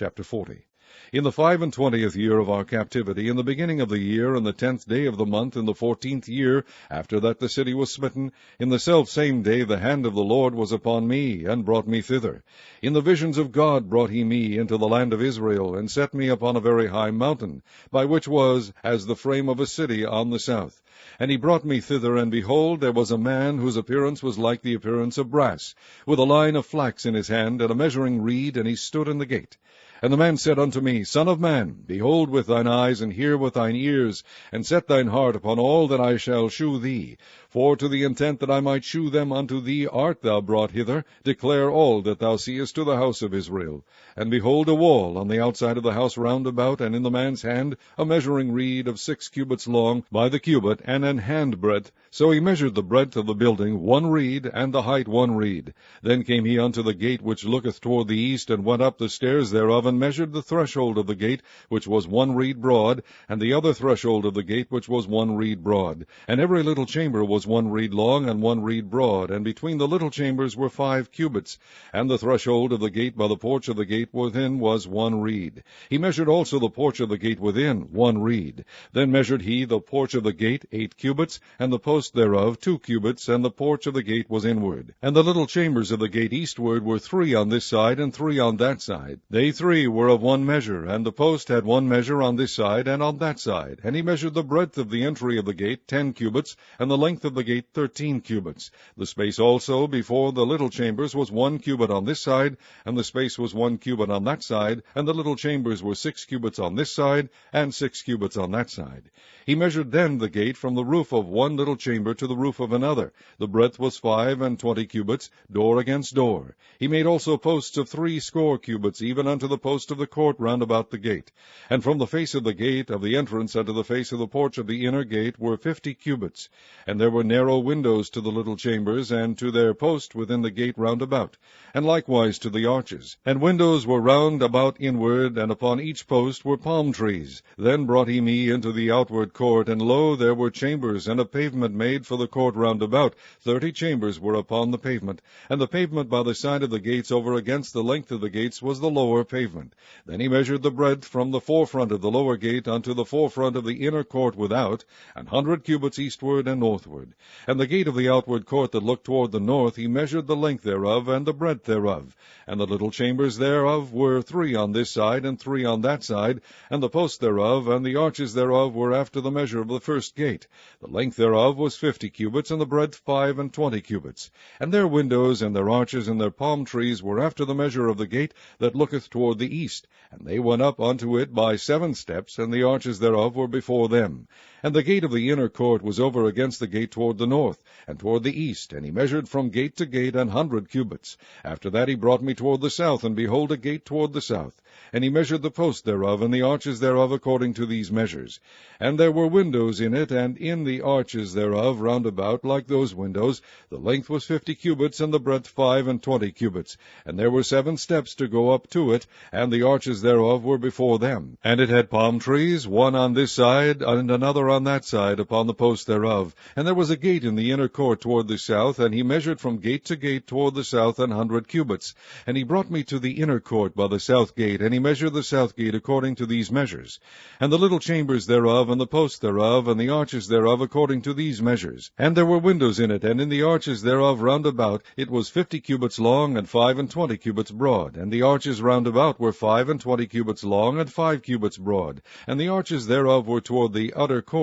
Chapter 40. In the 25th year of our captivity, in the beginning of the year, in the 10th day of the month, in the 14th year, after that the city was smitten, in the selfsame day the hand of the Lord was upon me, and brought me thither. In the visions of God brought he me into the land of Israel, and set me upon a very high mountain, by which was as the frame of a city on the south. And he brought me thither, and behold, there was a man whose appearance was like the appearance of brass, with a line of flax in his hand, and a measuring reed, and he stood in the gate. And the man said unto me, Son of man, behold with thine eyes, and hear with thine ears, and set thine heart upon all that I shall shew thee. For to the intent that I might shew them unto thee art thou brought hither. Declare all that thou seest to the house of Israel. And behold, a wall on the outside of the house round about, and in the man's hand a measuring reed of 6 cubits long by the cubit, and an handbreadth. So he measured the breadth of the building 1 reed, and the height 1 reed. Then came he unto the gate which looketh toward the east, and went up the stairs thereof, and measured the threshold of the gate, which was 1 reed broad, and the other threshold of the gate, which was 1 reed broad. And every little chamber was 1 reed long, and 1 reed broad, and between the little chambers were 5 cubits. And the threshold of the gate by the porch of the gate within was 1 reed. He measured also the porch of the gate within 1 reed. Then measured he the porch of the gate 8 cubits, and the post thereof 2 cubits, and the porch of the gate was inward. And the little chambers of the gate eastward were 3 on this side, and 3 on that side. They 3 were of 1 measure, and the post had 1 measure on this side and on that side. And he measured the breadth of the entry of the gate 10 cubits, and the length of the gate 13 cubits. The space also before the little chambers was 1 cubit on this side, and the space was 1 cubit on that side, and the little chambers were 6 cubits on this side, and 6 cubits on that side. He measured then the gate from the roof of one little chamber to the roof of another. The breadth was 25 cubits, door against door. He made also posts of 60 cubits, even unto the post of the court round about the gate. And from the face of the gate of the entrance unto the face of the porch of the inner gate were 50 cubits. And there were narrow windows to the little chambers, and to their post within the gate round about, and likewise to the arches. And windows were round about inward, and upon each post were palm trees. Then brought he me into the outward court, and lo, there were chambers, and a pavement made for the court round about. 30 chambers were upon the pavement, and the pavement by the side of the gates over against the length of the gates was the lower pavement. Then he measured the breadth from the forefront of the lower gate unto the forefront of the inner court without, 100 cubits eastward and northward. And the gate of the outward court that looked toward the north, he measured the length thereof and the breadth thereof. And the little chambers thereof were 3 on this side and 3 on that side, and the posts thereof and the arches thereof were after the measure of the first gate. The length thereof was 50 cubits, and the breadth 25 cubits. And their windows and their arches and their palm trees were after the measure of the gate that looketh toward the east. And they went up unto it by 7 steps, and the arches thereof were before them. And the gate of the inner court was over against the gate toward the north, and toward the east, and he measured from gate to gate 100 cubits. After that he brought me toward the south, and behold, a gate toward the south. And he measured the post thereof, and the arches thereof according to these measures. And there were windows in it, and in the arches thereof round about, like those windows. The length was 50 cubits, and the breadth 25 cubits. And there were 7 steps to go up to it, and the arches thereof were before them. And it had palm trees, one on this side, and another on that side, upon the post thereof. And there was a gate in the inner court toward the south, and he measured from gate to gate toward the south 100 cubits. And he brought me to the inner court by the south gate, and he measured the south gate according to these measures. And the little chambers thereof, and the posts thereof, and the arches thereof according to these measures. And there were windows in it, and in the arches thereof round about. It was 50 cubits long, and 25 cubits broad. And the arches round about were 25 cubits long, and 5 cubits broad. And the arches thereof were toward the utter court.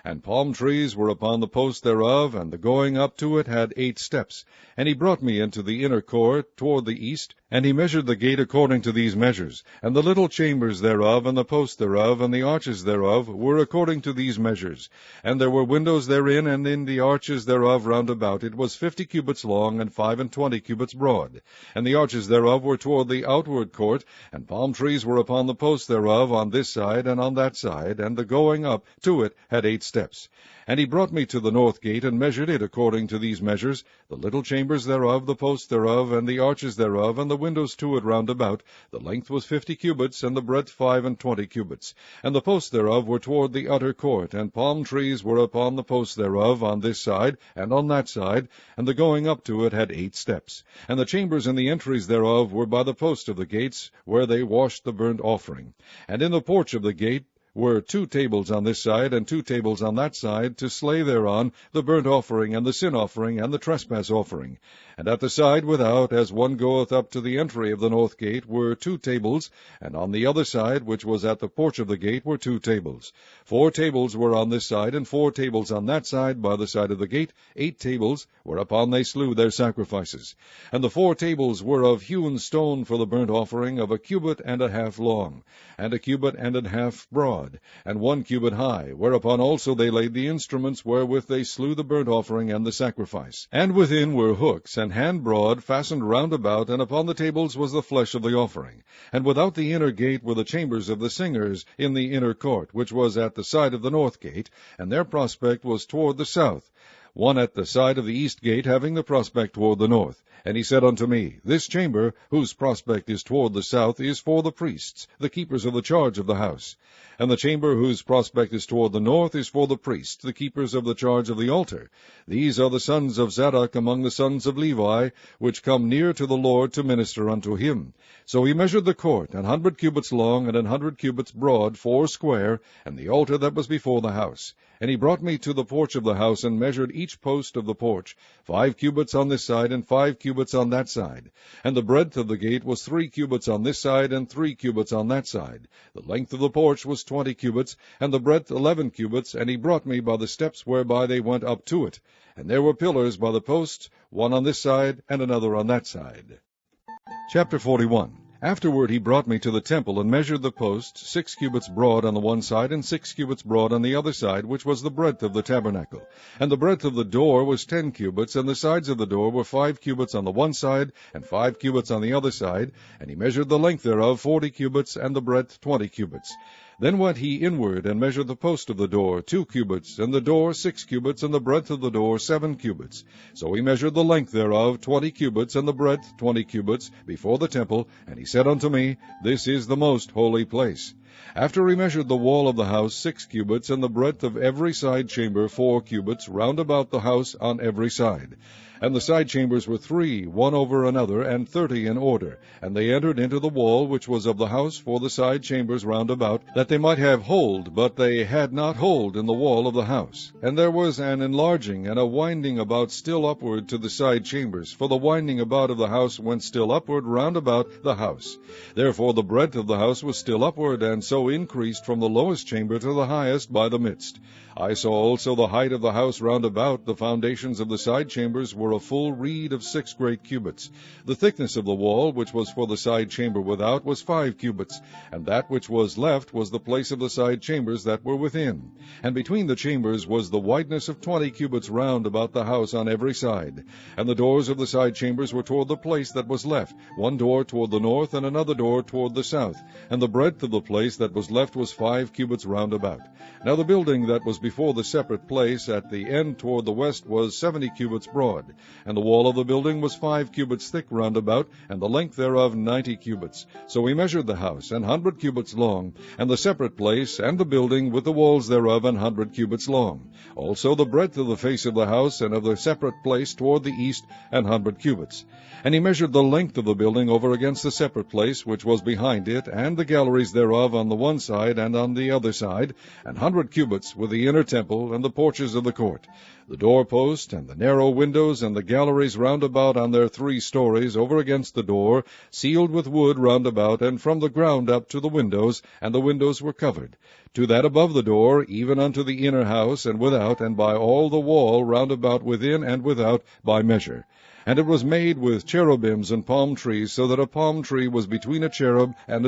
And palm trees were upon the posts thereof, and the going up to it had 8 steps. And he brought me into the inner court toward the east, and he measured the gate according to these measures. And the little chambers thereof, and the posts thereof, and the arches thereof, were according to these measures. And there were windows therein, and in the arches thereof round about. It was 50 cubits long, and 25 cubits broad. And the arches thereof were toward the outward court, and palm trees were upon the posts thereof on this side and on that side, and the going up to it had 8 steps. And he brought me to the north gate, and measured it according to these measures, the little chambers thereof, the posts thereof, and the arches thereof, and the windows to it round about. The length was 50 cubits, and the breadth 25 cubits. And the posts thereof were toward the utter court, and palm trees were upon the posts thereof, on this side and on that side, and the going up to it had 8 steps. And the chambers and the entries thereof were by the post of the gates, where they washed the burnt offering. And in the porch of the gate were 2 tables on this side, and 2 tables on that side, to slay thereon the burnt offering, and the sin offering, and the trespass offering. And at the side without, as one goeth up to the entry of the north gate, were 2 tables, and on the other side, which was at the porch of the gate, were 2 tables. 4 tables were on this side, and 4 tables on that side, by the side of the gate, 8 tables, whereupon they slew their sacrifices. And the 4 tables were of hewn stone for the burnt offering, of 1.5 cubits long, and 1.5 cubits broad, and 1 cubit high, whereupon also they laid the instruments wherewith they slew the burnt offering and the sacrifice. And within were hooks, and hand broad, fastened round about, and upon the tables was the flesh of the offering. And without the inner gate were the chambers of the singers in the inner court, which was at the side of the north gate, and their prospect was toward the south, one at the side of the east gate, having the prospect toward the north. And he said unto me, This chamber, whose prospect is toward the south, is for the priests, the keepers of the charge of the house. And the chamber whose prospect is toward the north is for the priests, the keepers of the charge of the altar. These are the sons of Zadok among the sons of Levi, which come near to the Lord to minister unto him. So he measured the court, 100 cubits long, and 100 cubits broad, 4 and the altar that was before the house. And he brought me to the porch of the house, and measured each post of the porch, 5 cubits on this side, and 5 cubits on that side. And the breadth of the gate was 3 cubits on this side, and 3 cubits on that side. The length of the porch was 20 cubits, and the breadth 11 cubits, and he brought me by the steps whereby they went up to it. And there were pillars by the posts, one on this side, and another on that side. Chapter 41. Afterward he brought me to the temple, and measured the posts, 6 cubits broad on the one side, and 6 cubits broad on the other side, which was the breadth of the tabernacle. And the breadth of the door was 10 cubits, and the sides of the door were 5 cubits on the one side, and 5 cubits on the other side. And he measured the length thereof 40 cubits, and the breadth 20 cubits. Then went he inward, and measured the post of the door 2 cubits, and the door 6 cubits, and the breadth of the door 7 cubits. So he measured the length thereof 20 cubits, and the breadth 20 cubits, before the temple. And he said unto me, This is the most holy place. After he measured the wall of the house 6 cubits, and the breadth of every side chamber 4 cubits, round about the house on every side. And the side chambers were 3, one over another, and 30 in order. And they entered into the wall which was of the house for the side chambers round about, that they might have hold, but they had not hold in the wall of the house. And there was an enlarging and a winding about still upward to the side chambers, for the winding about of the house went still upward round about the house. Therefore the breadth of the house was still upward, and so increased from the lowest chamber to the highest by the midst. I saw also the height of the house round about. The foundations of the side chambers were a full reed of 6 great cubits. The thickness of the wall, which was for the side chamber without, was 5 cubits, and that which was left was the place of the side chambers that were within. And between the chambers was the wideness of 20 cubits round about the house on every side. And the doors of the side chambers were toward the place that was left, one door toward the north, and another door toward the south. And the breadth of the place that was left was 5 cubits round about. Now the building that was before the separate place at the end toward the west was 70 cubits broad, and the wall of the building was 5 cubits thick round about, and the length thereof 90 cubits. So we measured the house 100 cubits long, and the separate place, and the building with the walls thereof 100 cubits long. Also the breadth of the face of the house and of the separate place toward the east 100 cubits. And he measured the length of the building over against the separate place which was behind it, and the galleries thereof on the one side and on the other side, 100 cubits, with the inner temple and the porches of the court, the doorpost and the narrow windows and the galleries round about on their 3 stories over against the door, sealed with wood round about, and from the ground up to the windows, and the windows were covered. To that above the door, even unto the inner house, and without, and by all the wall round about within and without, by measure. And it was made with cherubims and palm trees, so that a palm tree was between a cherub, and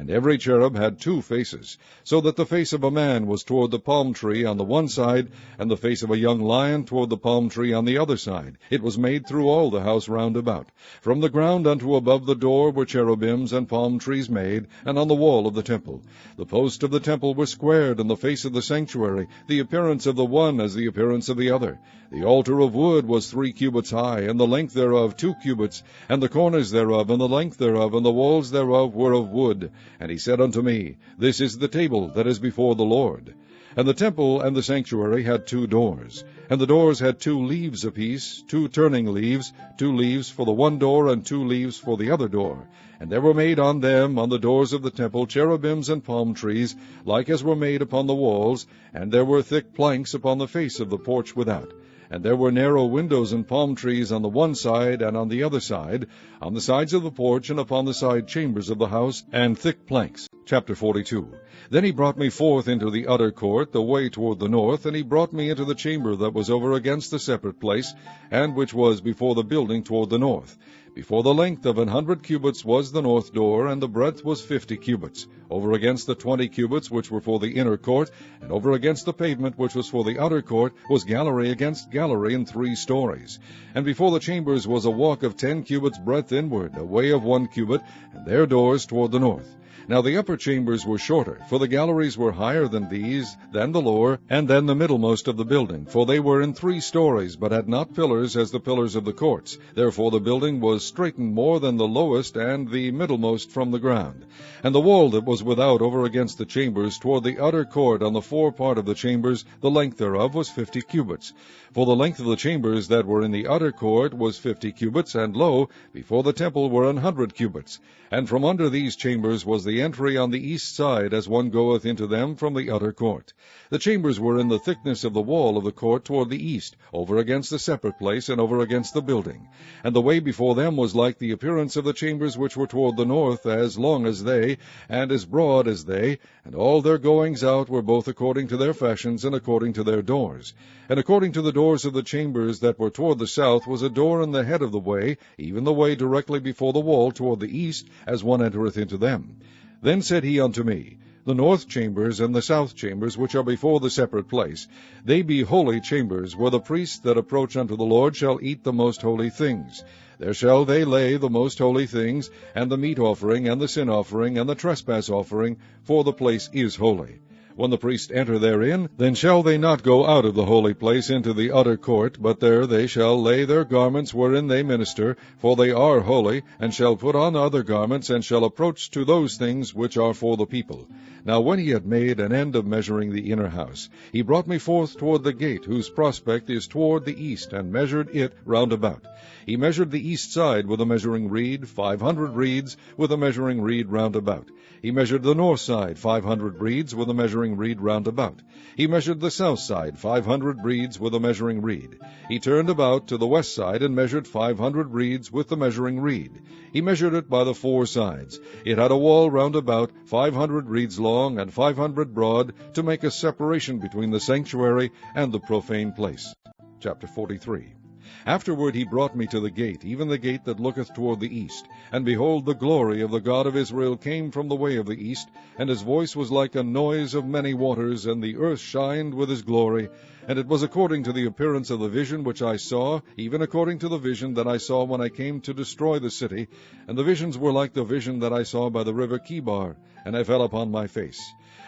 every cherub had 2 faces, so that the face of a man was toward the palm tree on the one side, and the face of a young lion toward the palm tree on the other side. It was made through all the house round about. From the ground unto above the door were cherubims and palm trees made, and on the wall of the temple. The posts of the temple were squared, and the face of the sanctuary, the appearance of the one as the appearance of the other. The altar of wood was 3 cubits high, and the length thereof 2 cubits, and the corners thereof, and the length thereof, and the walls thereof were of wood. And he said unto me, This is the table that is before the Lord. And the temple and the sanctuary had 2 doors, and the doors had 2 leaves apiece, 2 turning leaves, 2 leaves for the one door, and 2 leaves for the other door. And there were made on them, on the doors of the temple, cherubims and palm trees, like as were made upon the walls, and there were thick planks upon the face of the porch without. And there were narrow windows and palm trees on the one side and on the other side, on the sides of the porch and upon the side chambers of the house, and thick planks. Chapter 42. Then he brought me forth into the utter court, the way toward the north, and he brought me into the chamber that was over against the separate place, and which was before the building toward the north. Before the length of 100 cubits was the north door, and the breadth was 50 cubits, over against the 20 cubits which were for the inner court, and over against the pavement which was for the outer court was gallery against gallery in 3 stories. And before the chambers was a walk of 10 cubits breadth inward, a way of 1 cubit, and their doors toward the north. Now the upper chambers were shorter, for the galleries were higher than these, than the lower, and than the middlemost of the building, for they were in 3 stories, but had not pillars as the pillars of the courts. Therefore the building was straitened more than the lowest and the middlemost from the ground. And the wall that was without over against the chambers toward the utter court on the fore part of the chambers, the length thereof was 50 cubits. For the length of the chambers that were in the utter court was 50 cubits, and lo, before the temple were 100 cubits. And from under these chambers was the entry on the east side, as one goeth into them from the utter court. The chambers were in the thickness of the wall of the court toward the east, over against the separate place, and over against the building. And the way before them was like the appearance of the chambers which were toward the north, as long as they, and as broad as they, and all their goings out were both according to their fashions, and according to their doors. And according to the doors of the chambers that were toward the south was a door in the head of the way, even the way directly before the wall toward the east, as one entereth into them. Then said he unto me, The north chambers and the south chambers, which are before the separate place, they be holy chambers, where the priests that approach unto the Lord shall eat the most holy things. There shall they lay the most holy things, and the meat offering, and the sin offering, and the trespass offering, for the place is holy. When the priests enter therein, then shall they not go out of the holy place into the utter court, but there they shall lay their garments wherein they minister, for they are holy, and shall put on other garments, and shall approach to those things which are for the people. Now when he had made an end of measuring the inner house, he brought me forth toward the gate, whose prospect is toward the east, and measured it round about. He measured the east side with a measuring reed, 500 reeds, with a measuring reed round about. He measured the north side, 500 reeds, with a measuring reed round about. He measured the south side, 500 reeds, with a measuring reed. He turned about to the west side, and measured 500 reeds with the measuring reed. He measured it by the 4 sides. It had a wall round about, 500 reeds long, and 500 broad, to make a separation between the sanctuary and the profane place. Chapter 43. Afterward he brought me to the gate, even the gate that looketh toward the east. And behold, the glory of the God of Israel came from the way of the east, and his voice was like a noise of many waters, and the earth shined with his glory. And it was according to the appearance of the vision which I saw, even according to the vision that I saw when I came to destroy the city. And the visions were like the vision that I saw by the river Chebar, and I fell upon my face.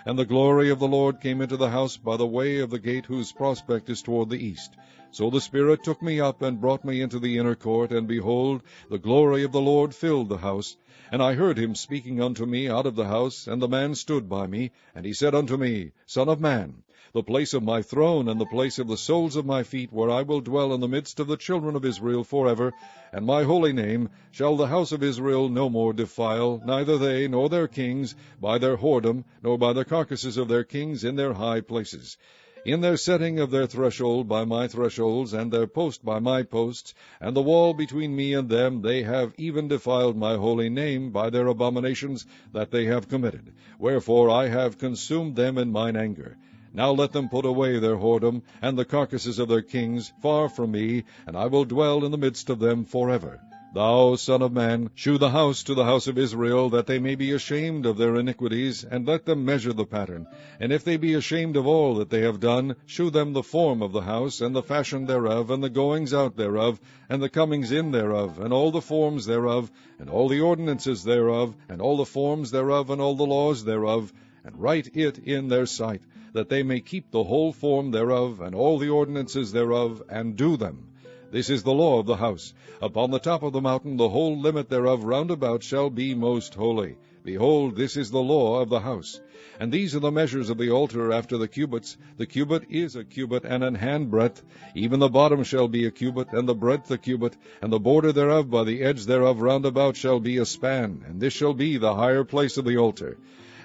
And the glory of the Lord came into the house by the way of the gate whose prospect is toward the east. So the Spirit took me up and brought me into the inner court, and behold, the glory of the Lord filled the house. And I heard him speaking unto me out of the house, and the man stood by me, and he said unto me, Son of man, the place of my throne, and the place of the soles of my feet, where I will dwell in the midst of the children of Israel forever, and my holy name shall the house of Israel no more defile, neither they nor their kings, by their whoredom, nor by the carcasses of their kings in their high places. In their setting of their threshold by my thresholds, and their post by my posts, and the wall between me and them, they have even defiled my holy name by their abominations that they have committed. Wherefore I have consumed them in mine anger. Now let them put away their whoredom, and the carcasses of their kings, far from me, and I will dwell in the midst of them forever. Thou, Son of man, shew the house to the house of Israel, that they may be ashamed of their iniquities, and let them measure the pattern. And if they be ashamed of all that they have done, shew them the form of the house, and the fashion thereof, and the goings out thereof, and the comings in thereof, and all the forms thereof, and all the ordinances thereof, and all the forms thereof, and all the laws thereof, and write it in their sight, that they may keep the whole form thereof, and all the ordinances thereof, and do them. This is the law of the house. Upon the top of the mountain the whole limit thereof round about shall be most holy. Behold, this is the law of the house. And these are the measures of the altar after the cubits. The cubit is a cubit and an handbreadth. Even the bottom shall be a cubit, and the breadth a cubit, and the border thereof by the edge thereof round about shall be a span. And this shall be the higher place of the altar.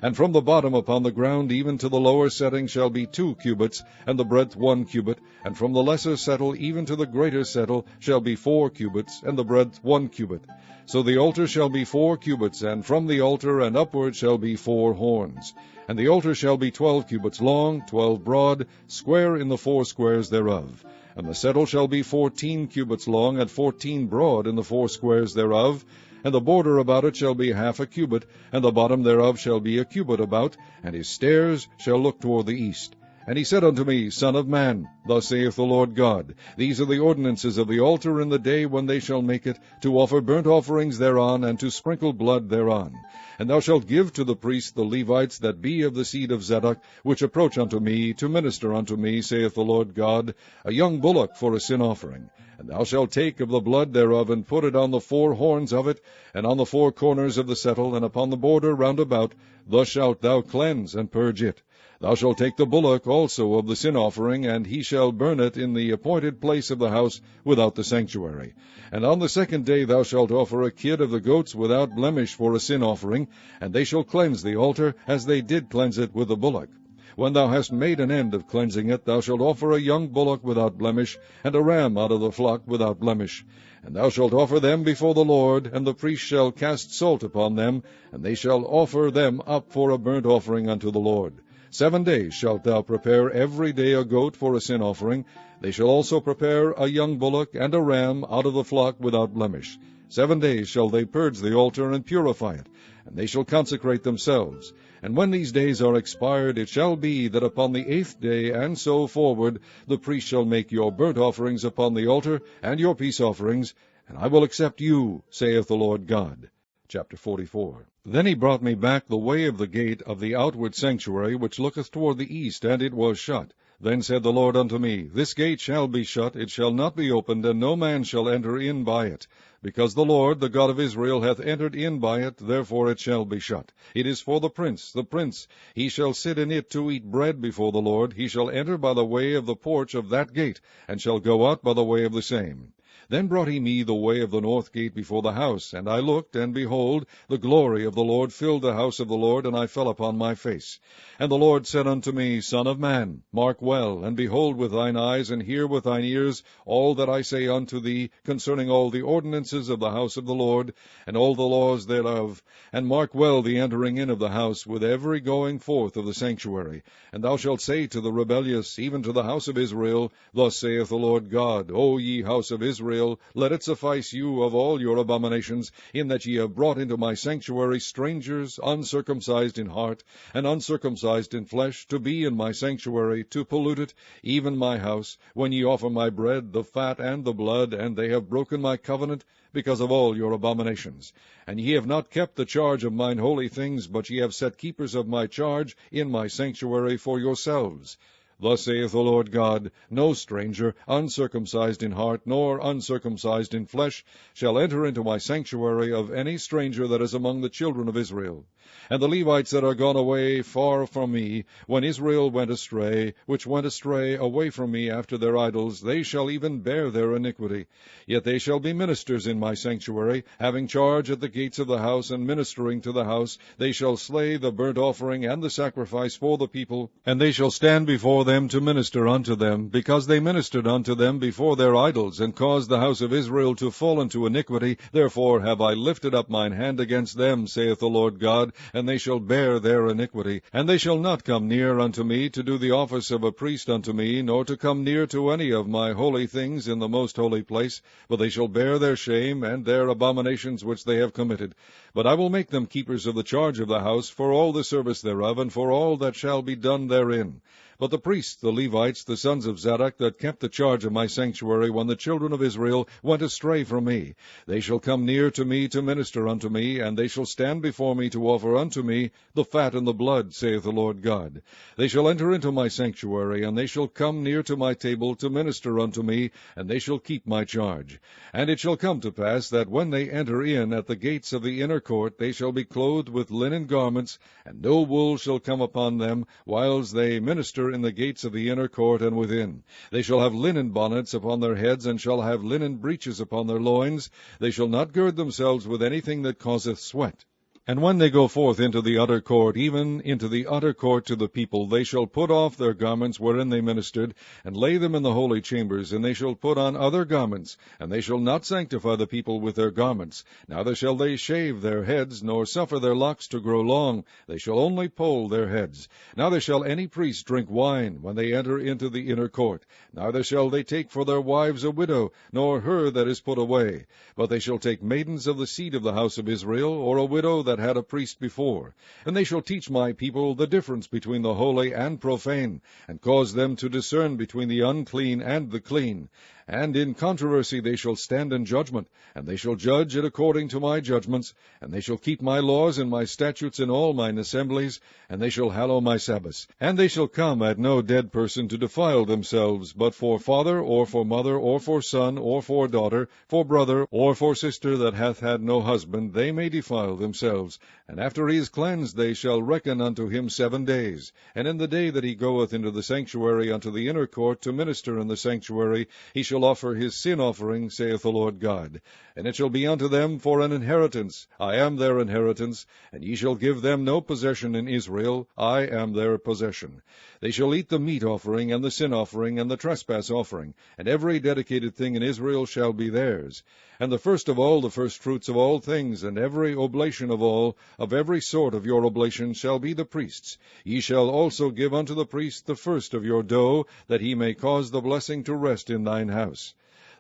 And from the bottom upon the ground even to the lower setting shall be 2 cubits, and the breadth 1 cubit. And from the lesser settle even to the greater settle shall be 4 cubits, and the breadth 1 cubit. So the altar shall be 4 cubits, and from the altar and upward shall be 4 horns. And the altar shall be 12 cubits long, 12 broad, square in the 4 squares thereof. And the settle shall be 14 cubits long, and 14 broad in the 4 squares thereof. And the border about it shall be half a cubit, and the bottom thereof shall be a cubit about, and his stairs shall look toward the east. And he said unto me, Son of man, thus saith the Lord God, These are the ordinances of the altar in the day when they shall make it, to offer burnt offerings thereon, and to sprinkle blood thereon. And thou shalt give to the priests the Levites that be of the seed of Zadok, which approach unto me, to minister unto me, saith the Lord God, a young bullock for a sin offering. And thou shalt take of the blood thereof, and put it on the 4 horns of it, and on the 4 corners of the settle, and upon the border round about. Thus shalt thou cleanse and purge it. Thou shalt take the bullock also of the sin offering, and he shall burn it in the appointed place of the house without the sanctuary. And on the 2nd day thou shalt offer a kid of the goats without blemish for a sin offering, and they shall cleanse the altar, as they did cleanse it with the bullock. When thou hast made an end of cleansing it, thou shalt offer a young bullock without blemish, and a ram out of the flock without blemish. And thou shalt offer them before the Lord, and the priest shall cast salt upon them, and they shall offer them up for a burnt offering unto the Lord. 7 days shalt thou prepare every day a goat for a sin offering. They shall also prepare a young bullock and a ram out of the flock without blemish. 7 days shall they purge the altar and purify it, and they shall consecrate themselves. And when these days are expired, it shall be that upon the 8th day and so forward the priest shall make your burnt offerings upon the altar, and your peace offerings, and I will accept you, saith the Lord God. Chapter 44. Then he brought me back the way of the gate of the outward sanctuary, which looketh toward the east, and it was shut. Then said the Lord unto me, This gate shall be shut, it shall not be opened, and no man shall enter in by it. Because the Lord, the God of Israel, hath entered in by it, therefore it shall be shut. It is for the prince. He shall sit in it to eat bread before the Lord. He shall enter by the way of the porch of that gate, and shall go out by the way of the same. Then brought he me the way of the north gate before the house, and I looked, and behold, the glory of the Lord filled the house of the Lord, and I fell upon my face. And the Lord said unto me, Son of man, mark well, and behold with thine eyes, and hear with thine ears all that I say unto thee concerning all the ordinances of the house of the Lord, and all the laws thereof. And mark well the entering in of the house, with every going forth of the sanctuary. And thou shalt say to the rebellious, even to the house of Israel, Thus saith the Lord God, O ye house of Israel, let it suffice you of all your abominations, in that ye have brought into my sanctuary strangers, uncircumcised in heart, and uncircumcised in flesh, to be in my sanctuary, to pollute it, even my house, when ye offer my bread, the fat and the blood, and they have broken my covenant, because of all your abominations. And ye have not kept the charge of mine holy things, but ye have set keepers of my charge in my sanctuary for yourselves. Thus saith the Lord God, No stranger, uncircumcised in heart, nor uncircumcised in flesh, shall enter into my sanctuary of any stranger that is among the children of Israel. And the Levites that are gone away far from me, when Israel went astray, which went astray away from me after their idols, they shall even bear their iniquity. Yet they shall be ministers in my sanctuary, having charge at the gates of the house, and ministering to the house. They shall slay the burnt offering and the sacrifice for the people, and they shall stand before them to minister unto them, because they ministered unto them before their idols, and caused the house of Israel to fall into iniquity. Therefore have I lifted up mine hand against them, saith the Lord God, and they shall bear their iniquity. And they shall not come near unto me to do the office of a priest unto me, nor to come near to any of my holy things in the most holy place, but they shall bear their shame and their abominations which they have committed. But I will make them keepers of the charge of the house, for all the service thereof, and for all that shall be done therein. But the priest priests the Levites, the sons of Zadok, that kept the charge of my sanctuary when the children of Israel went astray from me. They shall come near to me to minister unto me, and they shall stand before me to offer unto me the fat and the blood, saith the Lord God. They shall enter into my sanctuary, and they shall come near to my table to minister unto me, and they shall keep my charge. And it shall come to pass that when they enter in at the gates of the inner court, they shall be clothed with linen garments, and no wool shall come upon them, whiles they minister in the gates of the inner court and within. They shall have linen bonnets upon their heads, and shall have linen breeches upon their loins. They shall not gird themselves with anything that causeth sweat. And when they go forth into the utter court, even into the utter court to the people, they shall put off their garments wherein they ministered, and lay them in the holy chambers, and they shall put on other garments, and they shall not sanctify the people with their garments. Neither shall they shave their heads, nor suffer their locks to grow long. They shall only poll their heads. Neither shall any priest drink wine when they enter into the inner court. Neither shall they take for their wives a widow, nor her that is put away. But they shall take maidens of the seed of the house of Israel, or a widow that had a priest before. And they shall teach my people the difference between the holy and profane, and cause them to discern between the unclean and the clean. And in controversy they shall stand in judgment, and they shall judge it according to my judgments, and they shall keep my laws and my statutes in all mine assemblies, and they shall hallow my Sabbaths. And they shall come at no dead person to defile themselves, but for father, or for mother, or for son, or for daughter, for brother, or for sister that hath had no husband, they may defile themselves. And after he is cleansed, they shall reckon unto him 7 days. And in the day that he goeth into the sanctuary unto the inner court to minister in the sanctuary, he shall offer his sin offering, saith the Lord God. And it shall be unto them for an inheritance. I am their inheritance, and ye shall give them no possession in Israel. I am their possession. They shall eat the meat offering, and the sin offering, and the trespass offering, and every dedicated thing in Israel shall be theirs. And the first of all, the firstfruits of all things, and every oblation of all, of every sort of your oblation, shall be the priest's. Ye shall also give unto the priest the first of your dough, that he may cause the blessing to rest in thine house.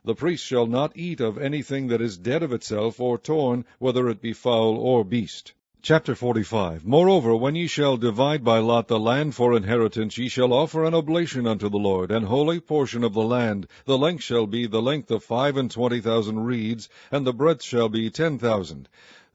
The priest shall not eat of anything that is dead of itself, or torn, whether it be fowl or beast. Chapter 45. Moreover, when ye shall divide by lot the land for inheritance, ye shall offer an oblation unto the Lord, an holy portion of the land. The length shall be the length of 25,000 reeds, and the breadth shall be 10,000.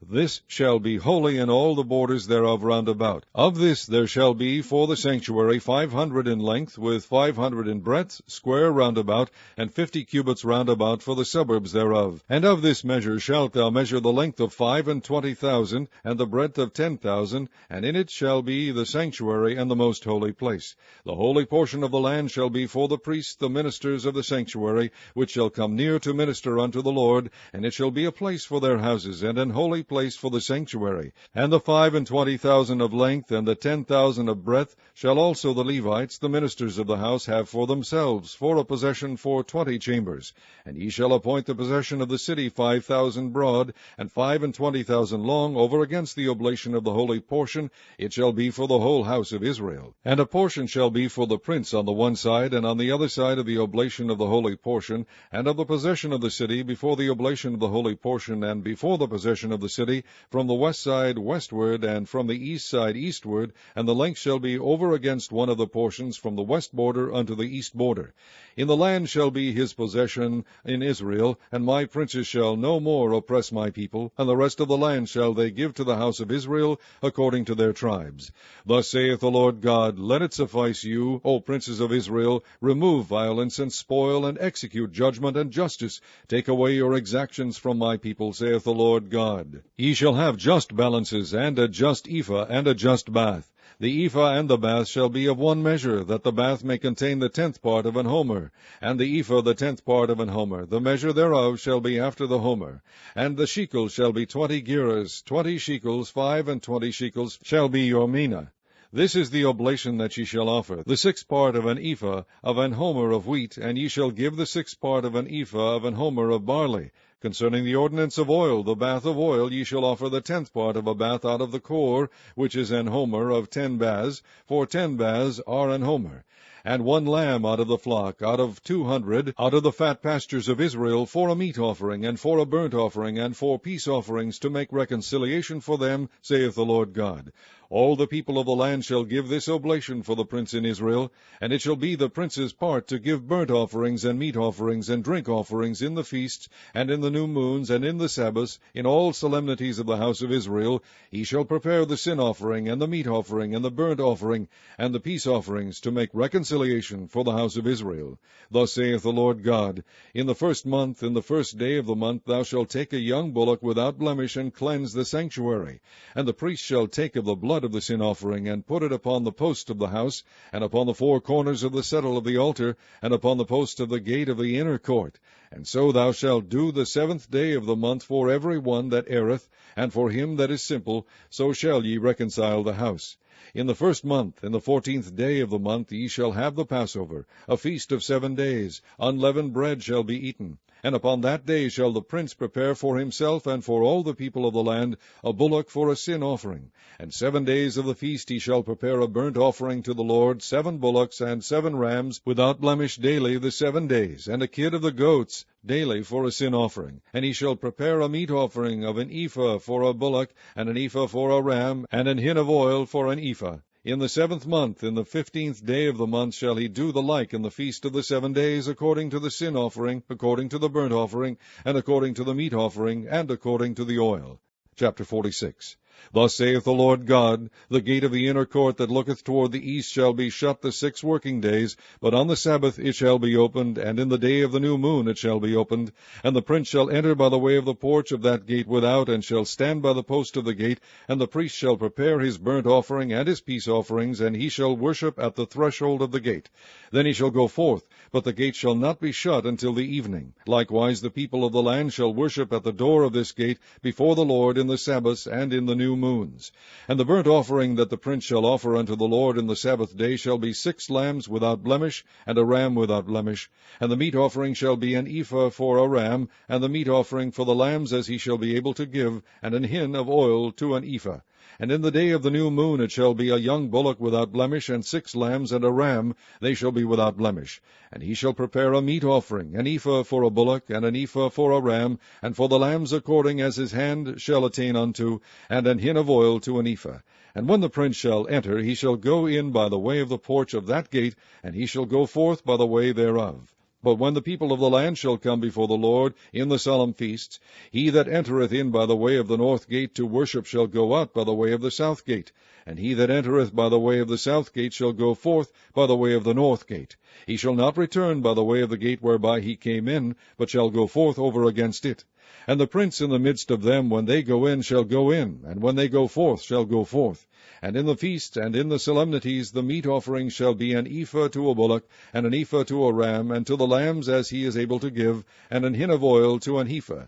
This shall be holy in all the borders thereof round about. Of this there shall be for the sanctuary 500 in length, with 500 in breadth, square round about, and 50 cubits round about for the suburbs thereof. And of this measure shalt thou measure the length of 25,000, and the breadth of 10,000, and in it shall be the sanctuary and the most holy place. The holy portion of the land shall be for the priests, the ministers of the sanctuary, which shall come near to minister unto the Lord, and it shall be a place for their houses, and an holy place for the sanctuary. And the 25,000 of length, and the 10,000 of breadth, shall also the Levites, the ministers of the house, have for themselves, for a possession for 20 chambers. And ye shall appoint the possession of the city 5,000 broad, and 25,000 long, over against the oblation of the holy portion. It shall be for the whole house of Israel. And a portion shall be for the prince on the one side, and on the other side of the oblation of the holy portion, and of the possession of the city, before the oblation of the holy portion, and before the possession of the city, from the west side westward, and from the east side eastward, and the length shall be over against one of the portions, from the west border unto the east border. In the land shall be his possession in Israel, and my princes shall no more oppress my people, and the rest of the land shall they give to the house of Israel according to their tribes. Thus saith the Lord God, let it suffice you, O princes of Israel, remove violence and spoil, and execute judgment and justice. Take away your exactions from my people, saith the Lord God. Ye shall have just balances, and a just ephah, and a just bath. The ephah and the bath shall be of one measure, that the bath may contain the 10th part of an homer, and the ephah the 10th part of an homer. The measure thereof shall be after the homer. And the shekels shall be 20 gerahs, 20 shekels, 25 shekels shall be your mina. This is the oblation that ye shall offer, the 6th part of an ephah of an homer of wheat, and ye shall give the 6th part of an ephah of an homer of barley. Concerning the ordinance of oil, the bath of oil, ye shall offer the 10th part of a bath out of the core, which is an homer of 10 baths, for 10 baths are an homer. and 1 lamb out of the flock, out of 200, out of the fat pastures of Israel, for a meat offering, and for a burnt offering, and for peace offerings, to make reconciliation for them, saith the Lord God. All the people of the land shall give this oblation for the prince in Israel, and it shall be the prince's part to give burnt offerings, and meat offerings, and drink offerings in the feasts, and in the new moons, and in the Sabbaths, in all solemnities of the house of Israel. He shall prepare the sin offering, and the meat offering, and the burnt offering, and the peace offerings, to make reconciliation for the house of Israel. Thus saith the Lord God, In the 1st month, in the 1st day of the month, thou shalt take a young bullock without blemish, and cleanse the sanctuary. And the priest shall take of the blood of the sin offering, and put it upon the post of the house, and upon the 4 corners of the settle of the altar, and upon the post of the gate of the inner court. And so thou shalt do the 7th day of the month for every one that erreth, and for him that is simple, so shall ye reconcile the house. In the 1st month, in the 14th day of the month, ye shall have the Passover, a feast of 7 days. Unleavened bread shall be eaten. And upon that day shall the prince prepare for himself and for all the people of the land a bullock for a sin offering. And 7 days of the feast he shall prepare a burnt offering to the Lord, 7 bullocks and 7 rams, without blemish daily the 7 days, and a kid of the goats daily for a sin offering. And he shall prepare a meat offering of an ephah for a bullock, and an ephah for a ram, and an hin of oil for an ephah. In the 7th month, in the 15th day of the month, shall he do the like in the feast of the 7 days, according to the sin offering, according to the burnt offering, and according to the meat offering, and according to the oil. Chapter 46. Thus saith the Lord God, The gate of the inner court that looketh toward the east shall be shut the 6 working days, but on the Sabbath it shall be opened, and in the day of the new moon it shall be opened. And the prince shall enter by the way of the porch of that gate without, and shall stand by the post of the gate, and the priest shall prepare his burnt offering and his peace offerings, and he shall worship at the threshold of the gate. Then he shall go forth, but the gate shall not be shut until the evening. Likewise the people of the land shall worship at the door of this gate before the Lord in the Sabbaths and in the new moons. And the burnt offering that the prince shall offer unto the Lord in the Sabbath day shall be 6 lambs without blemish, and a ram without blemish. And the meat offering shall be an ephah for a ram, and the meat offering for the lambs as he shall be able to give, and an hin of oil to an ephah. And in the day of the new moon it shall be a young bullock without blemish, and 6 lambs, and a ram, they shall be without blemish. And he shall prepare a meat offering, an ephah for a bullock, and an ephah for a ram, and for the lambs according as his hand shall attain unto, and an hin of oil to an ephah. And when the prince shall enter, he shall go in by the way of the porch of that gate, and he shall go forth by the way thereof. But when the people of the land shall come before the Lord in the solemn feasts, he that entereth in by the way of the north gate to worship shall go out by the way of the south gate, and he that entereth by the way of the south gate shall go forth by the way of the north gate. He shall not return by the way of the gate whereby he came in, but shall go forth over against it. And the prince in the midst of them, when they go in, shall go in, and when they go forth, shall go forth. And in the feast and in the solemnities the meat offering shall be an ephah to a bullock, and an ephah to a ram, and to the lambs as he is able to give, and an hin of oil to an ephah.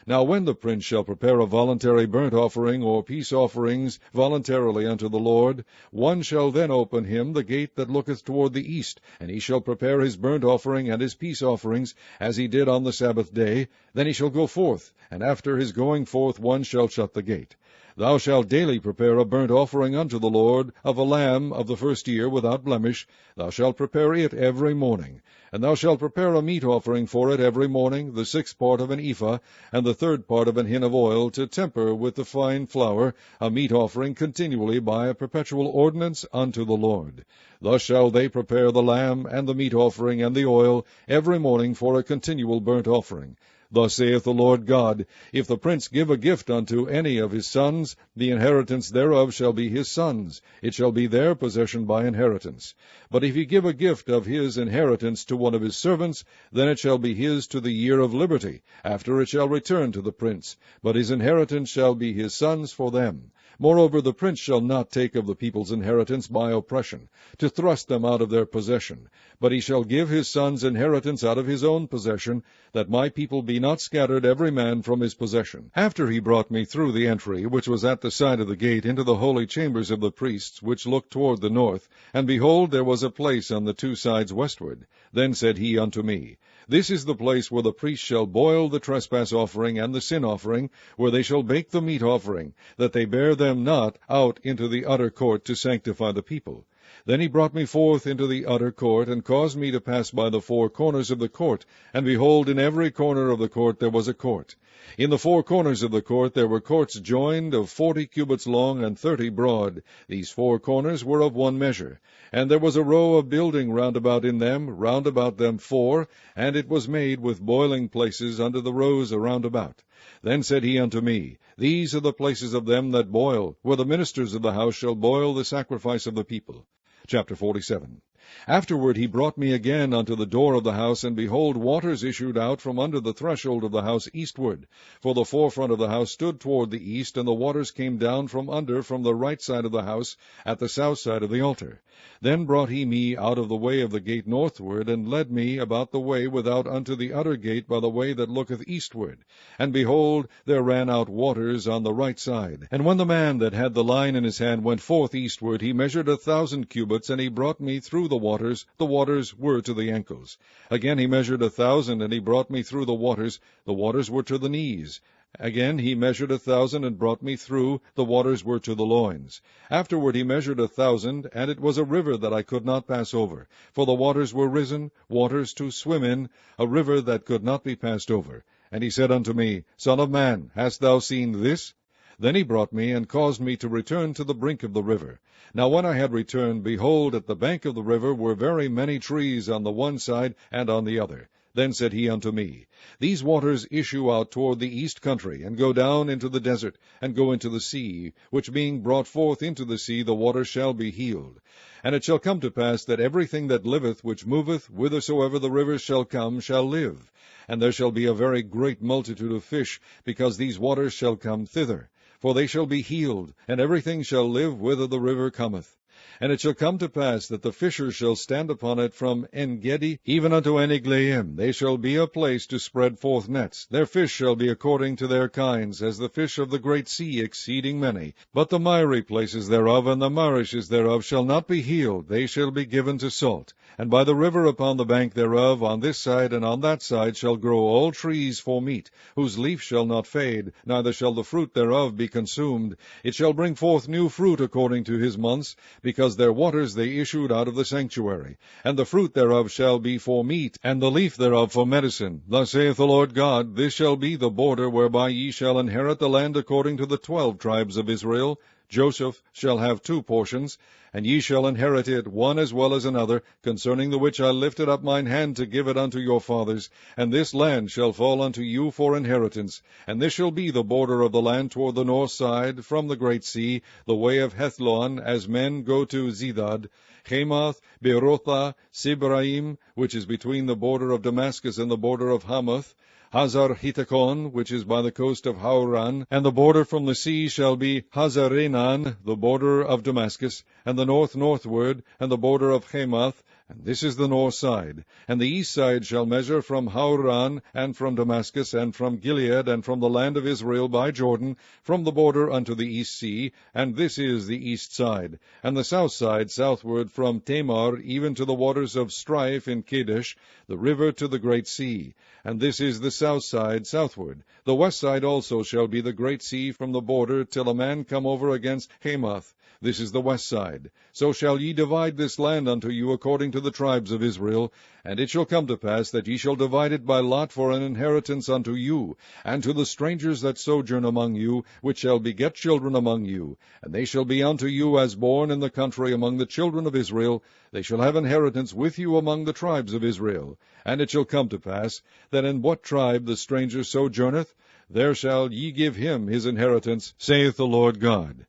Now when the prince shall prepare a voluntary burnt offering or peace offerings voluntarily unto the Lord, one shall then open him the gate that looketh toward the east, and he shall prepare his burnt offering and his peace offerings, as he did on the Sabbath day. Then he shall go forth, and after his going forth one shall shut the gate. Thou shalt daily prepare a burnt offering unto the Lord of a lamb of the 1st year without blemish. Thou shalt prepare it every morning. And thou shalt prepare a meat offering for it every morning, the 6th part of an ephah, and the 3rd part of an hin of oil, to temper with the fine flour, a meat offering continually by a perpetual ordinance unto the Lord. Thus shall they prepare the lamb, and the meat offering, and the oil, every morning for a continual burnt offering. Thus saith the Lord God, If the prince give a gift unto any of his sons, the inheritance thereof shall be his sons. It shall be their possession by inheritance. But if he give a gift of his inheritance to one of his servants, then it shall be his to the year of liberty. After it shall return to the prince. But his inheritance shall be his sons for them. Moreover, the prince shall not take of the people's inheritance by oppression, to thrust them out of their possession. But he shall give his sons inheritance out of his own possession, that my people be not scattered every man from his possession. After he brought me through the entry, which was at the side of the gate, into the holy chambers of the priests, which looked toward the north, and behold, there was a place on the 2 sides westward. Then said he unto me, This is the place where the priests shall boil the trespass offering and the sin offering, where they shall bake the meat offering, that they bear them them not out into the utter court to sanctify the people. Then he brought me forth into the utter court, and caused me to pass by the four corners of the court. And behold, in every corner of the court there was a court. In the four corners of the court there were courts joined, of 40 cubits long and 30 broad. These four corners were of one measure. And there was a row of building round about them 4, and it was made with boiling places under the rows around about. Then said he unto me, These are the places of them that boil, where the ministers of the house shall boil the sacrifice of the people. Chapter 47. Afterward he brought me again unto the door of the house, and behold, waters issued out from under the threshold of the house eastward. For the forefront of the house stood toward the east, and the waters came down from under from the right side of the house, at the south side of the altar. Then brought he me out of the way of the gate northward, and led me about the way without unto the utter gate by the way that looketh eastward. And behold, there ran out waters on the right side. And when the man that had the line in his hand went forth eastward, he measured 1,000 cubits, and he brought me through the waters were to the ankles. Again he measured 1,000, and he brought me through the waters were to the knees. Again he measured 1,000, and brought me through, the waters were to the loins. Afterward he measured 1,000, and it was a river that I could not pass over, for the waters were risen, waters to swim in, a river that could not be passed over. And he said unto me, Son of man, hast thou seen this? Then he brought me, and caused me to return to the brink of the river. Now when I had returned, behold, at the bank of the river were very many trees on the one side and on the other. Then said he unto me, These waters issue out toward the east country, and go down into the desert, and go into the sea, which being brought forth into the sea, the waters shall be healed. And it shall come to pass that everything that liveth, which moveth, whithersoever the rivers shall come, shall live. And there shall be a very great multitude of fish, because these waters shall come thither. For they shall be healed, and everything shall live whither the river cometh. And it shall come to pass that the fishers shall stand upon it from En-gedi even unto En-eglaim. They shall be a place to spread forth nets. Their fish shall be according to their kinds, as the fish of the great sea, exceeding many. But the miry places thereof and the marishes thereof shall not be healed, they shall be given to salt. And by the river upon the bank thereof, on this side and on that side, shall grow all trees for meat, whose leaf shall not fade, neither shall the fruit thereof be consumed. It shall bring forth new fruit according to his months, because their waters they issued out of the sanctuary. And the fruit thereof shall be for meat, and the leaf thereof for medicine. Thus saith the Lord God, This shall be the border whereby ye shall inherit the land according to the 12 tribes of Israel. Joseph shall have 2 portions, and ye shall inherit it, one as well as another, concerning the which I lifted up mine hand to give it unto your fathers. And this land shall fall unto you for inheritance. And this shall be the border of the land toward the north side, from the great sea, the way of Hethlon, as men go to Zedad, Hamath, Berothah, Sibraim, which is between the border of Damascus and the border of Hamath, Hazar Hittakon, which is by the coast of Hauran, and the border from the sea shall be Hazarenan, the border of Damascus, and the northward, and the border of Hamath, and this is the north side. And the east side shall measure from Hauran, and from Damascus, and from Gilead, and from the land of Israel by Jordan, from the border unto the east sea, and this is the east side. And the south side southward from Tamar, even to the waters of strife in Kadesh, the river to the great sea. And this is the south side southward. The west side also shall be the great sea from the border, till a man come over against Hamath. This is the west side. So shall ye divide this land unto you according to the tribes of Israel. And it shall come to pass that ye shall divide it by lot for an inheritance unto you, and to the strangers that sojourn among you, which shall beget children among you. And they shall be unto you as born in the country among the children of Israel. They shall have inheritance with you among the tribes of Israel. And it shall come to pass, that in what tribe the stranger sojourneth, there shall ye give him his inheritance, saith the Lord God.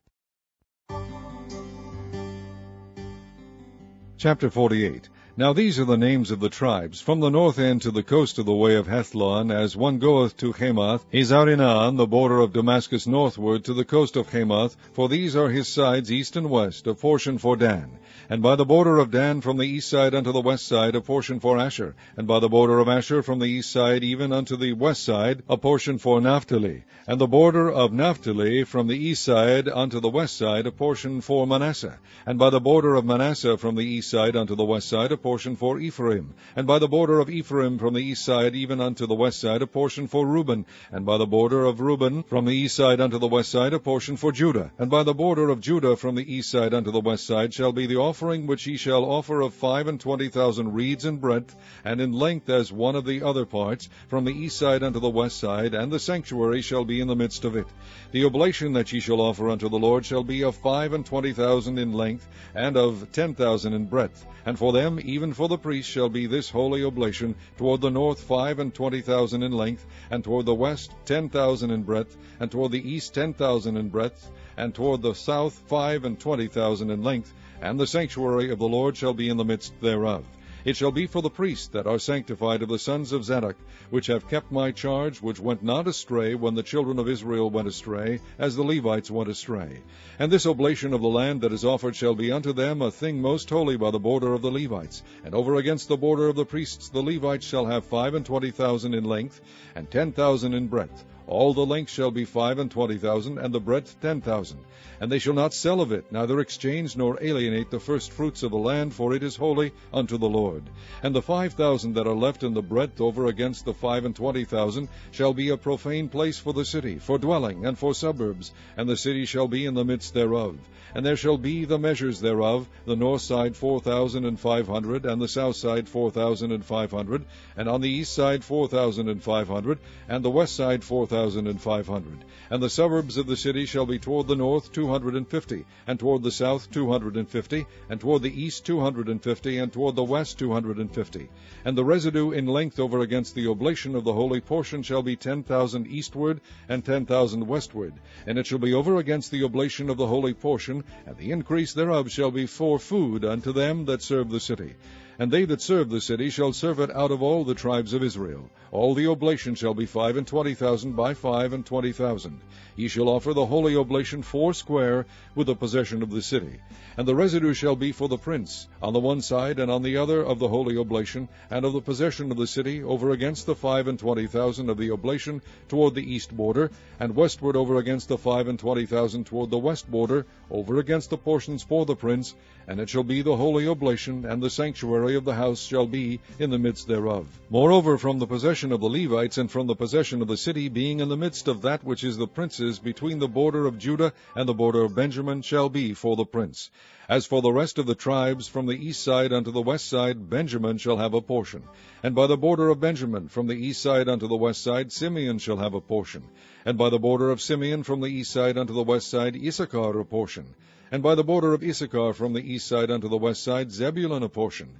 Chapter 48. Now these are the names of the tribes, from the north end to the coast of the way of Hethlon, as one goeth to Hamath, Hazarinan, the border of Damascus northward, to the coast of Hamath, for these are his sides east and west, a portion for Dan. And by the border of Dan from the east side unto the west side, a portion for Asher. And by the border of Asher from the east side even unto the west side, a portion for Naphtali. And the border of Naphtali from the east side unto the west side, a portion for Manasseh. And by the border of Manasseh from the east side unto the west side, a portion portion for Ephraim, and by the border of Ephraim from the east side even unto the west side a portion for Reuben, and by the border of Reuben from the east side unto the west side a portion for Judah, and by the border of Judah from the east side unto the west side shall be the offering which ye shall offer of 25,000 reeds in breadth, and in length as one of the other parts, from the east side unto the west side, and the sanctuary shall be in the midst of it. The oblation that ye shall offer unto the Lord shall be of 25,000 in length, and of 10,000 in breadth. And for them, even for the priests, shall be this holy oblation, toward the north 25,000 in length, and toward the west 10,000 in breadth, and toward the east 10,000 in breadth, and toward the south 25,000 in length, and the sanctuary of the Lord shall be in the midst thereof. It shall be for the priests that are sanctified of the sons of Zadok, which have kept my charge, which went not astray when the children of Israel went astray, as the Levites went astray. And this oblation of the land that is offered shall be unto them a thing most holy by the border of the Levites. And over against the border of the priests the Levites shall have 25,000 in length, and 10,000 in breadth. All the length shall be 25,000, and the breadth 10,000. And they shall not sell of it, neither exchange nor alienate the first fruits of the land, for it is holy unto the Lord. And the 5,000 that are left in the breadth over against the 25,000 shall be a profane place for the city, for dwelling, and for suburbs, and the city shall be in the midst thereof. And there shall be the measures thereof, the north side 4,500, and the south side 4,500, and on the east side 4,500, and the west side 4,500. And the suburbs of the city shall be toward the north 250, and toward the south 250, and toward the east 250, and toward the west 250. And the residue in length over against the oblation of the holy portion shall be 10,000 eastward, and 10,000 westward. And it shall be over against the oblation of the holy portion, and the increase thereof shall be for food unto them that serve the city. And they that serve the city shall serve it out of all the tribes of Israel. All the oblation shall be 25,000 by 25,000. Ye shall offer the holy oblation foursquare with the possession of the city. And the residue shall be for the prince, on the one side and on the other of the holy oblation, and of the possession of the city, over against the 25,000 of the oblation toward the east border, and westward over against the 25,000 toward the west border, over against the portions for the prince. And it shall be the holy oblation, and the sanctuary of the house shall be in the midst thereof. Moreover, from the possession of the Levites, and from the possession of the city, being in the midst of that which is the prince's, between the border of Judah and the border of Benjamin, shall be for the prince. As for the rest of the tribes, from the east side unto the west side, Benjamin shall have a portion. And by the border of Benjamin, from the east side unto the west side, Simeon shall have a portion. And by the border of Simeon, from the east side unto the west side, Issachar a portion. And by the border of Issachar, from the east side unto the west side, Zebulun a portion.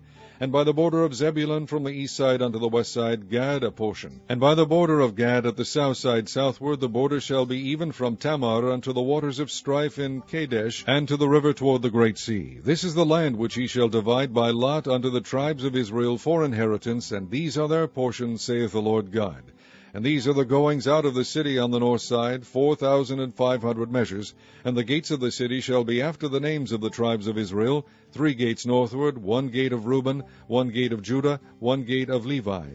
And by the border of Zebulun, from the east side unto the west side, Gad a portion. And by the border of Gad at the south side southward, the border shall be even from Tamar unto the waters of strife in Kadesh, and to the river toward the great sea. This is the land which ye shall divide by lot unto the tribes of Israel for inheritance, and these are their portions, saith the Lord God. And these are the goings out of the city on the north side, 4,500 measures. And the gates of the city shall be after the names of the tribes of Israel, 3 gates northward, 1 gate of Reuben, 1 gate of Judah, 1 gate of Levi.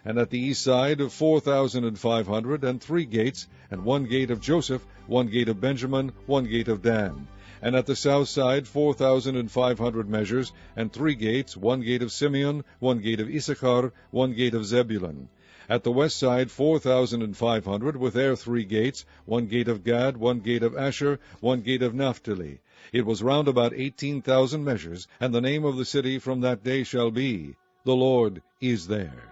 And at the east side 4,500, and 3 gates, and 1 gate of Joseph, 1 gate of Benjamin, 1 gate of Dan. And at the south side 4,500 measures, and 3 gates, 1 gate of Simeon, 1 gate of Issachar, 1 gate of Zebulun. At the west side 4,500, with their 3 gates, 1 gate of Gad, 1 gate of Asher, 1 gate of Naphtali. It was round about 18,000 measures, and the name of the city from that day shall be, The Lord is there.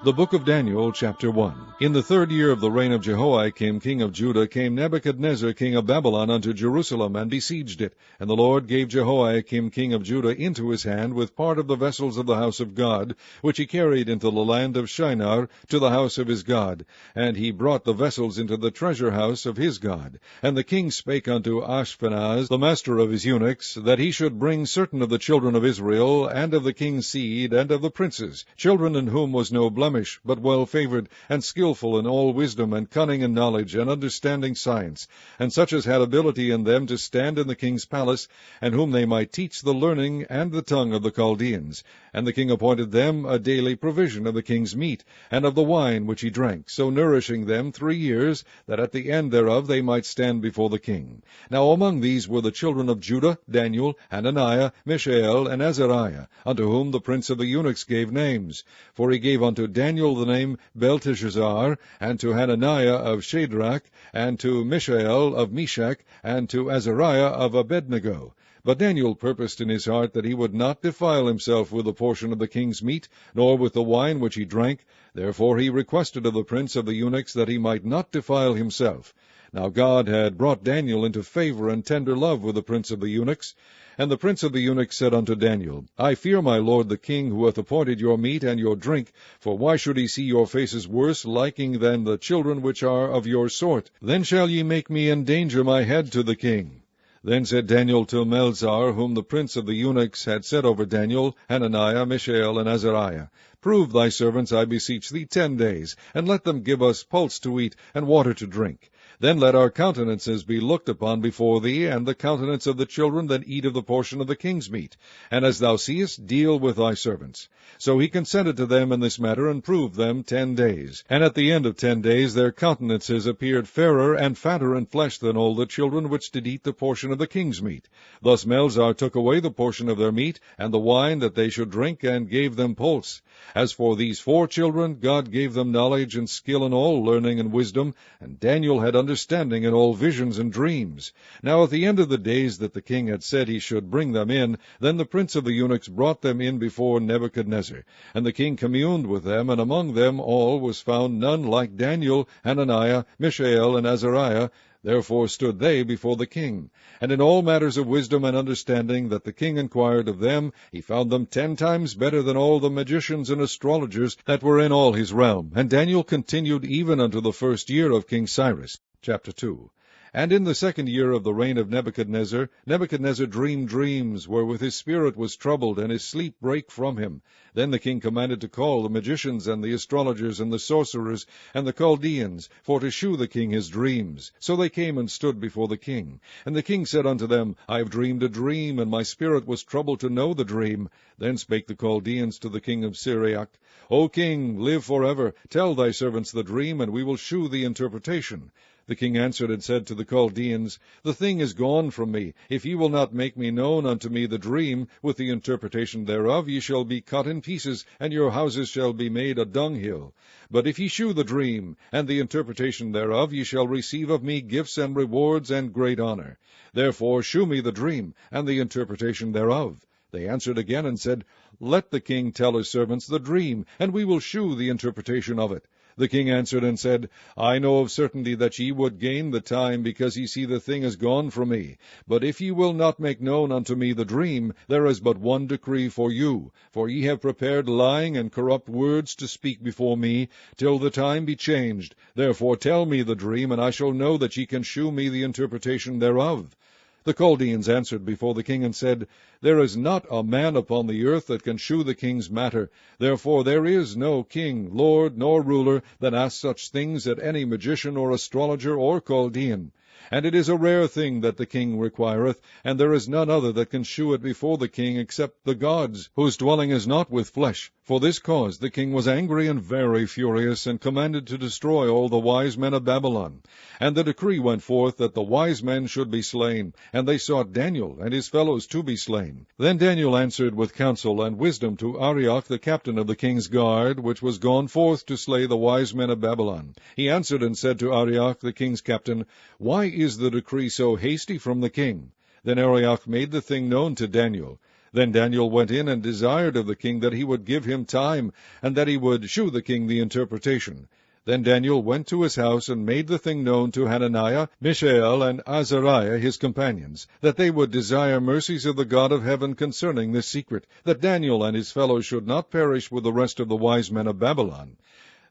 The Book of Daniel, chapter 1. In the 3rd year of the reign of Jehoiakim king of Judah came Nebuchadnezzar king of Babylon unto Jerusalem, and besieged it. And the Lord gave Jehoiakim king of Judah into his hand, with part of the vessels of the house of God, which he carried into the land of Shinar, to the house of his God. And he brought the vessels into the treasure house of his God. And the king spake unto Ashpenaz, the master of his eunuchs, that he should bring certain of the children of Israel, and of the king's seed, and of the princes, children in whom was no blemish blemish, but well-favored, and skillful in all wisdom, and cunning and knowledge, and understanding science, and such as had ability in them to stand in the king's palace, and whom they might teach the learning and the tongue of the Chaldeans. And the king appointed them a daily provision of the king's meat, and of the wine which he drank, so nourishing them 3 years, that at the end thereof they might stand before the king. Now among these were the children of Judah, Daniel, Hananiah, Mishael, and Azariah, unto whom the prince of the eunuchs gave names. For he gave unto Daniel the name Belteshazzar, and to Hananiah of Shadrach, and to Mishael of Meshach, and to Azariah of Abednego. But Daniel purposed in his heart that he would not defile himself with a portion of the king's meat, nor with the wine which he drank. Therefore he requested of the prince of the eunuchs that he might not defile himself. Now God had brought Daniel into favor and tender love with the prince of the eunuchs. And the prince of the eunuchs said unto Daniel, I fear my lord the king, who hath appointed your meat and your drink, for why should he see your faces worse liking than the children which are of your sort? Then shall ye make me endanger my head to the king. Then said Daniel to Melzar, whom the prince of the eunuchs had set over Daniel, Hananiah, Mishael, and Azariah, Prove thy servants, I beseech thee, 10 days, and let them give us pulse to eat, and water to drink. Then let our countenances be looked upon before thee, and the countenance of the children that eat of the portion of the king's meat. And as thou seest, deal with thy servants. So he consented to them in this matter, and proved them 10 days. And at the end of 10 days their countenances appeared fairer and fatter in flesh than all the children which did eat the portion of the king's meat. Thus Melzar took away the portion of their meat, and the wine that they should drink, and gave them pulse. As for these 4 children, God gave them knowledge and skill in all learning and wisdom, and Daniel had understanding in all visions and dreams. Now at the end of the days that the king had said he should bring them in, then the prince of the eunuchs brought them in before Nebuchadnezzar. And the king communed with them, and among them all was found none like Daniel, Hananiah, Mishael, and Azariah. Therefore stood they before the king. And in all matters of wisdom and understanding that the king inquired of them, he found them 10 times better than all the magicians and astrologers that were in all his realm. And Daniel continued even unto the 1st year of King Cyrus. Chapter 2. And in the 2nd year of the reign of Nebuchadnezzar, Nebuchadnezzar dreamed dreams, wherewith his spirit was troubled, and his sleep brake from him. Then the king commanded to call the magicians, and the astrologers, and the sorcerers, and the Chaldeans, for to shew the king his dreams. So they came and stood before the king. And the king said unto them, I have dreamed a dream, and my spirit was troubled to know the dream. Then spake the Chaldeans to the king of Syriac, O king, live forever. Tell thy servants the dream, and we will shew thee interpretation. The king answered and said to the Chaldeans, The thing is gone from me. If ye will not make me known unto me the dream, with the interpretation thereof, ye shall be cut in pieces, and your houses shall be made a dunghill. But if ye shew the dream, and the interpretation thereof, ye shall receive of me gifts and rewards and great honor. Therefore shew me the dream, and the interpretation thereof. They answered again and said, Let the king tell his servants the dream, and we will shew the interpretation of it. The king answered and said, I know of certainty that ye would gain the time, because ye see the thing is gone from me. But if ye will not make known unto me the dream, there is but one decree for you. For ye have prepared lying and corrupt words to speak before me, till the time be changed. Therefore tell me the dream, and I shall know that ye can shew me the interpretation thereof. The Chaldeans answered before the king and said, There is not a man upon the earth that can shew the king's matter. Therefore there is no king, lord, nor ruler, that asks such things at any magician or astrologer or Chaldean. And it is a rare thing that the king requireth, and there is none other that can shew it before the king except the gods, whose dwelling is not with flesh. For this cause the king was angry and very furious, and commanded to destroy all the wise men of Babylon. And the decree went forth that the wise men should be slain, and they sought Daniel and his fellows to be slain. Then Daniel answered with counsel and wisdom to Arioch the captain of the king's guard, which was gone forth to slay the wise men of Babylon. He answered and said to Arioch the king's captain, Why is the decree so hasty from the king? Then Arioch made the thing known to Daniel. Then Daniel went in and desired of the king that he would give him time, and that he would shew the king the interpretation. Then Daniel went to his house, and made the thing known to Hananiah, Mishael, and Azariah his companions, that they would desire mercies of the God of heaven concerning this secret, that Daniel and his fellows should not perish with the rest of the wise men of Babylon.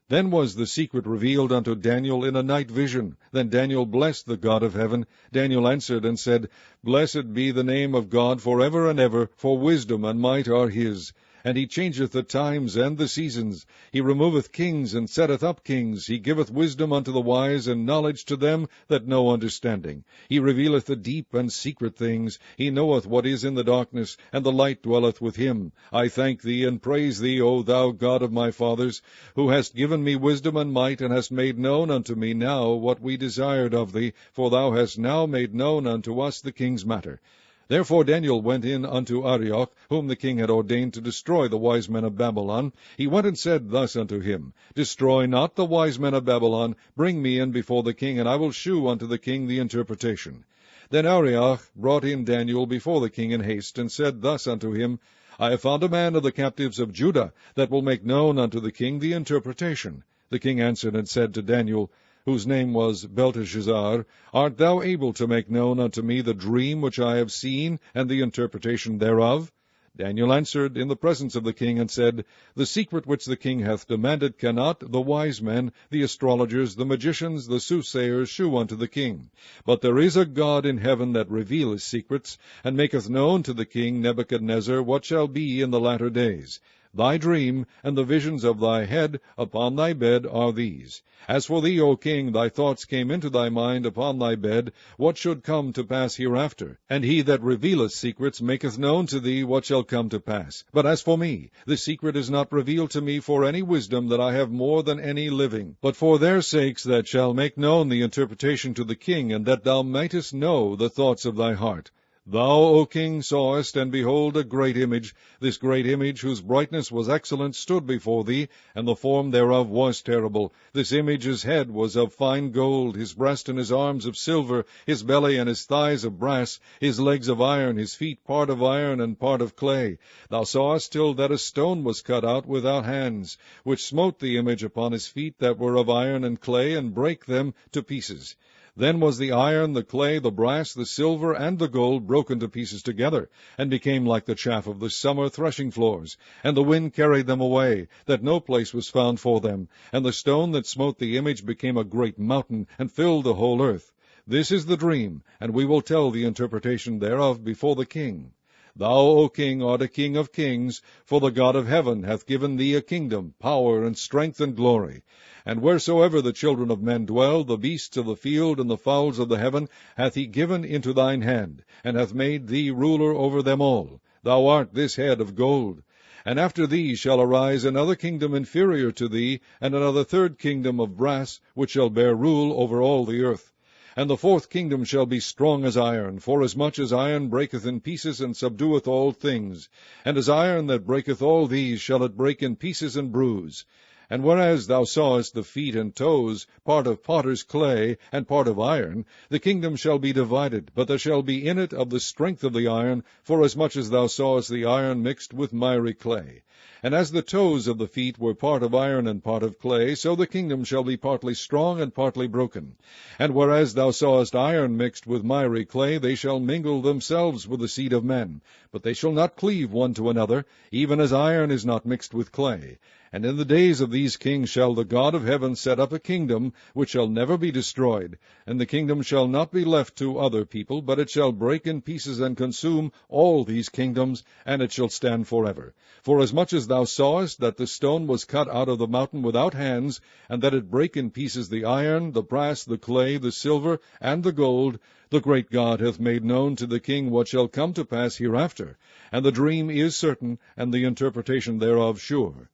Then was the secret revealed unto Daniel in a night vision. Then Daniel blessed the God of heaven. Daniel answered and said, Blessed be the name of God for ever and ever, for wisdom and might are his. and he changeth the times and the seasons. He removeth kings, and setteth up kings. He giveth wisdom unto the wise, and knowledge to them that know understanding. He revealeth the deep and secret things. He knoweth what is in the darkness, and the light dwelleth with him. I thank thee, and praise thee, O thou God of my fathers, who hast given me wisdom and might, and hast made known unto me now what we desired of thee, for thou hast now made known unto us the king's matter. Therefore Daniel went in unto Arioch, whom the king had ordained to destroy the wise men of Babylon. He went and said thus unto him, Destroy not the wise men of Babylon. Bring me in before the king, and I will shew unto the king the interpretation. Then Arioch brought in Daniel before the king in haste, and said thus unto him, I have found a man of the captives of Judah, that will make known unto the king the interpretation. The king answered and said to Daniel, whose name was Belteshazzar, Art thou able to make known unto me the dream which I have seen, and the interpretation thereof? Daniel answered in the presence of the king, and said, The secret which the king hath demanded cannot the wise men, the astrologers, the magicians, the soothsayers shew unto the king. But there is a God in heaven that revealeth secrets, and maketh known to the king Nebuchadnezzar what shall be in the latter days. Thy dream and the visions of thy head upon thy bed are these. As for thee, O king, thy thoughts came into thy mind upon thy bed, what should come to pass hereafter. And he that revealeth secrets maketh known to thee what shall come to pass. But as for me, the secret is not revealed to me for any wisdom that I have more than any living, but for their sakes that shall make known the interpretation to the king, and that thou mightest know the thoughts of thy heart. Thou, O king, sawest, and behold, a great image. This great image, whose brightness was excellent, stood before thee, and the form thereof was terrible. This image's head was of fine gold, his breast and his arms of silver, his belly and his thighs of brass, his legs of iron, his feet part of iron and part of clay. Thou sawest till that a stone was cut out without hands, which smote the image upon his feet that were of iron and clay, and brake them to pieces. Then was the iron, the clay, the brass, the silver, and the gold broken to pieces together, and became like the chaff of the summer threshing floors. And the wind carried them away, that no place was found for them. And the stone that smote the image became a great mountain, and filled the whole earth. This is the dream, and we will tell the interpretation thereof before the king. Thou, O king, art a king of kings, for the God of heaven hath given thee a kingdom, power, and strength, and glory. And wheresoever the children of men dwell, the beasts of the field and the fowls of the heaven hath he given into thine hand, and hath made thee ruler over them all. Thou art this head of gold. And after thee shall arise another kingdom inferior to thee, and another third kingdom of brass, which shall bear rule over all the earth. And the fourth kingdom shall be strong as iron, forasmuch as iron breaketh in pieces, and subdueth all things. And as iron that breaketh all these shall it break in pieces and bruise. And whereas thou sawest the feet and toes, part of potter's clay, and part of iron, the kingdom shall be divided, but there shall be in it of the strength of the iron, forasmuch as thou sawest the iron mixed with miry clay. And as the toes of the feet were part of iron and part of clay, so the kingdom shall be partly strong and partly broken. And whereas thou sawest iron mixed with miry clay, they shall mingle themselves with the seed of men. But they shall not cleave one to another, even as iron is not mixed with clay. And in the days of these kings shall the God of heaven set up a kingdom, which shall never be destroyed. And the kingdom shall not be left to other people, but it shall break in pieces and consume all these kingdoms, and it shall stand forever. Forasmuch as thou sawest that the stone was cut out of the mountain without hands, and that it brake in pieces the iron, the brass, the clay, the silver, and the gold, the great God hath made known to the king what shall come to pass hereafter. And the dream is certain, and the interpretation thereof sure.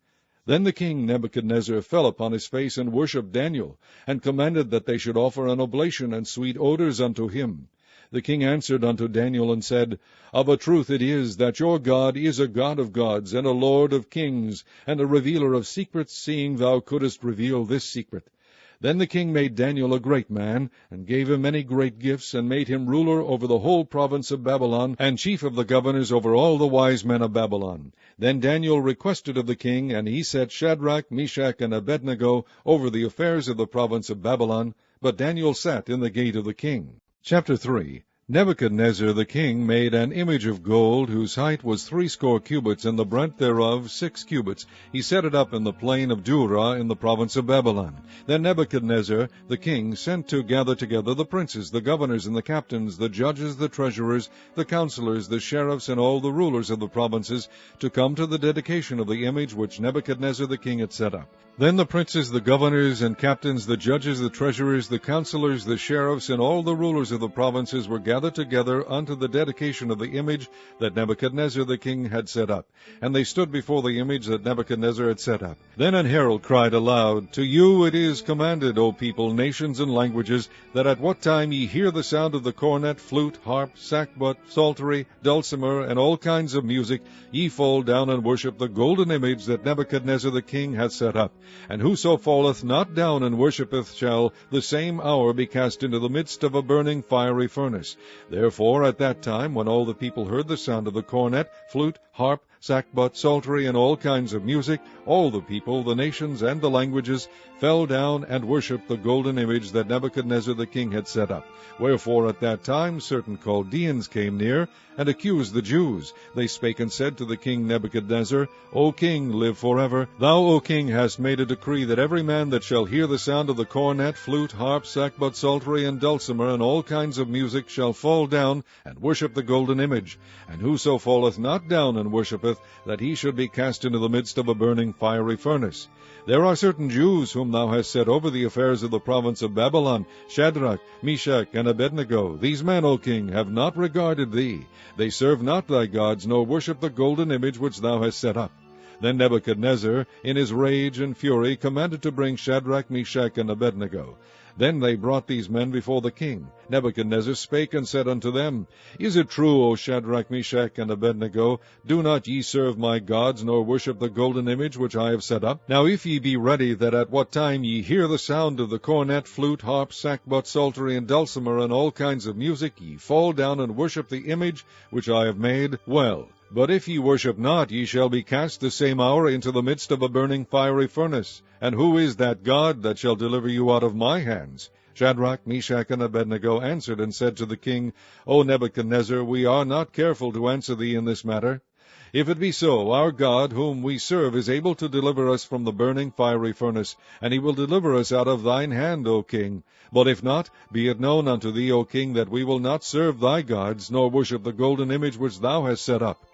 Then the king Nebuchadnezzar fell upon his face, and worshipped Daniel, and commanded that they should offer an oblation and sweet odors unto him. The king answered unto Daniel, and said, Of a truth it is, that your God is a God of gods, and a Lord of kings, and a revealer of secrets, seeing thou couldest reveal this secret. Then the king made Daniel a great man, and gave him many great gifts, and made him ruler over the whole province of Babylon, and chief of the governors over all the wise men of Babylon. Then Daniel requested of the king, and he set Shadrach, Meshach, and Abednego over the affairs of the province of Babylon. But Daniel sat in the gate of the king. Chapter 3. Nebuchadnezzar the king made an image of gold, whose height was 60 cubits, and the breadth thereof 6 cubits. He set it up in the plain of Dura in the province of Babylon. Then Nebuchadnezzar the king sent to gather together the princes, the governors, and the captains, the judges, the treasurers, the counselors, the sheriffs, and all the rulers of the provinces, to come to the dedication of the image which Nebuchadnezzar the king had set up. Then the princes, the governors, and captains, the judges, the treasurers, the counselors, the sheriffs, and all the rulers of the provinces were gathered together unto the dedication of the image that Nebuchadnezzar the king had set up. And they stood before the image that Nebuchadnezzar had set up. Then an herald cried aloud, To you it is commanded, O people, nations, and languages, that at what time ye hear the sound of the cornet, flute, harp, sackbut, psaltery, dulcimer, and all kinds of music, ye fall down and worship the golden image that Nebuchadnezzar the king hath set up. And whoso falleth not down and worshippeth shall the same hour be cast into the midst of a burning fiery furnace. Therefore at that time, when all the people heard the sound of the cornet, flute, harp, sackbut, psaltery, and all kinds of music, all the people, the nations, and the languages fell down and worshipped the golden image that Nebuchadnezzar the king had set up. Wherefore at that time certain Chaldeans came near, and accused the Jews. They spake and said to the king Nebuchadnezzar, O king, live forever. Thou, O king, hast made a decree that every man that shall hear the sound of the cornet, flute, harp, sackbut, psaltery, and dulcimer, and all kinds of music, shall fall down and worship the golden image. And whoso falleth not down and worshippeth, that he should be cast into the midst of a burning fiery furnace. There are certain Jews whom thou hast set over the affairs of the province of Babylon, Shadrach, Meshach, and Abednego. These men, O king, have not regarded thee. They serve not thy gods, nor worship the golden image which thou hast set up. Then Nebuchadnezzar, in his rage and fury, commanded to bring Shadrach, Meshach, and Abednego. Then they brought these men before the king. Nebuchadnezzar spake and said unto them, Is it true, O Shadrach, Meshach, and Abednego? Do not ye serve my gods, nor worship the golden image which I have set up? Now if ye be ready, that at what time ye hear the sound of the cornet, flute, harp, sackbut, psaltery, and dulcimer, and all kinds of music, ye fall down and worship the image which I have made, well. But if ye worship not, ye shall be cast the same hour into the midst of a burning fiery furnace. And who is that God that shall deliver you out of my hands? Shadrach, Meshach, and Abednego answered and said to the king, O Nebuchadnezzar, we are not careful to answer thee in this matter. If it be so, our God, whom we serve, is able to deliver us from the burning fiery furnace, and he will deliver us out of thine hand, O king. But if not, be it known unto thee, O king, that we will not serve thy gods, nor worship the golden image which thou hast set up.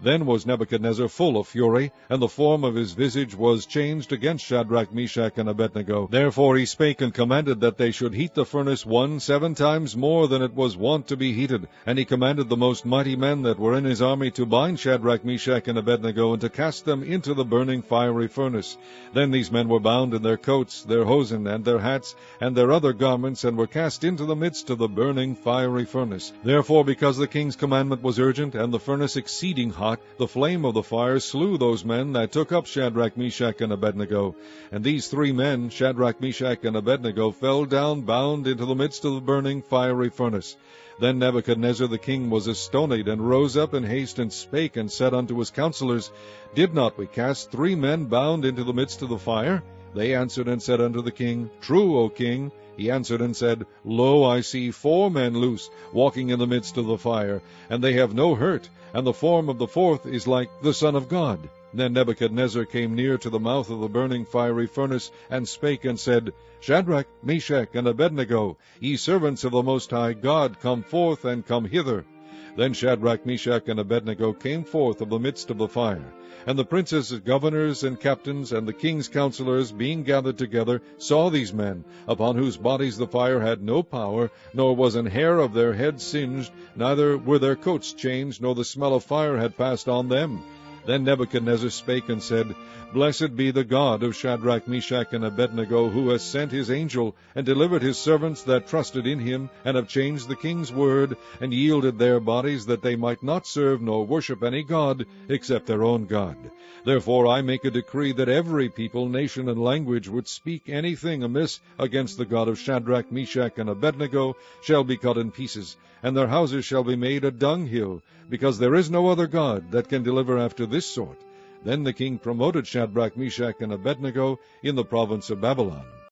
Then was Nebuchadnezzar full of fury, and the form of his visage was changed against Shadrach, Meshach, and Abednego. Therefore he spake and commanded that they should heat the furnace 7 times more than it was wont to be heated. And he commanded the most mighty men that were in his army to bind Shadrach, Meshach, and Abednego, and to cast them into the burning fiery furnace. Then these men were bound in their coats, their hosen, and their hats, and their other garments, and were cast into the midst of the burning fiery furnace. Therefore, because the king's commandment was urgent, and the furnace exceeding hot, the flame of the fire slew those men that took up Shadrach, Meshach, and Abednego. And these 3 men, Shadrach, Meshach, and Abednego, fell down bound into the midst of the burning fiery furnace. Then Nebuchadnezzar the king was astonied, and rose up in haste, and spake, and said unto his counselors, Did not we cast 3 men bound into the midst of the fire? They answered and said unto the king, True, O king. He answered and said, Lo, I see 4 men loose, walking in the midst of the fire, and they have no hurt, and the form of the 4th is like the Son of God. Then Nebuchadnezzar came near to the mouth of the burning fiery furnace, and spake and said, Shadrach, Meshach, and Abednego, ye servants of the Most High God, come forth and come hither. Then Shadrach, Meshach, and Abednego came forth of the midst of the fire. And the princes, governors, and captains, and the king's counselors, being gathered together, saw these men, upon whose bodies the fire had no power, nor was an hair of their heads singed, neither were their coats changed, nor the smell of fire had passed on them. Then Nebuchadnezzar spake and said, Blessed be the God of Shadrach, Meshach, and Abednego, who has sent his angel, and delivered his servants that trusted in him, and have changed the king's word, and yielded their bodies, that they might not serve nor worship any god, except their own God. Therefore I make a decree that every people, nation, and language which speak anything amiss against the God of Shadrach, Meshach, and Abednego shall be cut in pieces, and their houses shall be made a dunghill, because there is no other God that can deliver after this sort. Then the king promoted Shadrach, Meshach, and Abednego in the province of Babylon.